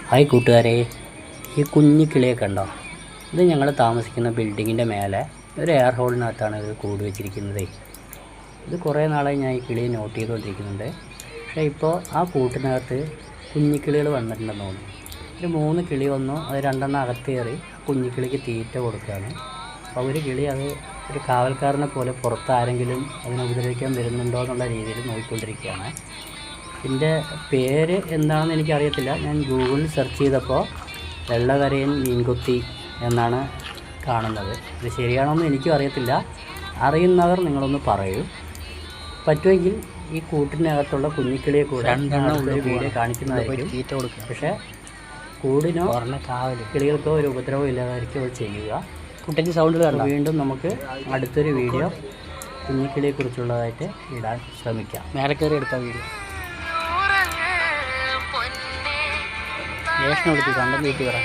Hi കൂട്ടുകാരെ, ഈ കുഞ്ഞു കിളിയൊക്കെ ഉണ്ടോ? ഇത് ഞങ്ങൾ താമസിക്കുന്ന ബിൽഡിങ്ങിൻ്റെ മേലെ ഒരു എയർ ഹോളിനകത്താണ് ഇത് കൂട് വെച്ചിരിക്കുന്നത്. ഇത് കുറേ നാളായി ഞാൻ ഈ കിളിയെ നോട്ട് ചെയ്തുകൊണ്ടിരിക്കുന്നുണ്ട്. പക്ഷേ ഇപ്പോൾ ആ കൂട്ടിനകത്ത് കുഞ്ഞിക്കിളികൾ വന്നിട്ടുണ്ടെന്ന് തോന്നുന്നു. ഒരു 3 കിളി വന്നു, അത് 2 അകത്ത് കയറി കുഞ്ഞിക്കിളിക്ക് തീറ്റ കൊടുക്കുകയാണ്. അപ്പോൾ ഒരു കിളി അത് ഒരു കാവൽക്കാരനെ പോലെ പുറത്ത് ആരെങ്കിലും അതിനെ ഉപദ്രവിക്കാൻ വരുന്നുണ്ടോ എന്നുള്ള രീതിയിൽ നോക്കിക്കൊണ്ടിരിക്കുകയാണ്. ഇതിൻ്റെ പേര് എന്താണെന്ന് എനിക്കറിയത്തില്ല. ഞാൻ ഗൂഗിളിൽ സെർച്ച് ചെയ്തപ്പോൾ വെള്ളകരയൻ മീൻകൊത്തി എന്നാണ് കാണുന്നത്. ഇത് ശരിയാണോന്ന് എനിക്കും അറിയത്തില്ല. അറിയുന്നവർ നിങ്ങളൊന്ന് പറയൂ. പറ്റുമെങ്കിൽ ഈ കൂട്ടിനകത്തുള്ള കുഞ്ഞിക്കിളിയെ കൂടെ ഒരു വീഡിയോ കാണിക്കുന്നതായിരിക്കും. പക്ഷേ കൂടിനോ കിളികൾക്കോ ഒരു ഉപദ്രവം ഇല്ലാതായിരിക്കും അത് ചെയ്യുക. കുട്ടിക്ക് സൗണ്ട് വീണ്ടും നമുക്ക് അടുത്തൊരു വീഡിയോ കുഞ്ഞിക്കിളിയെക്കുറിച്ചുള്ളതായിട്ട് ഇടാൻ ശ്രമിക്കാം. നേരെ കയറി എടുത്ത വീഡിയോ ജ്യേഷ്ഠനെ വിളിച്ച് കണ്ടം വീട്ടിൽ വരാം.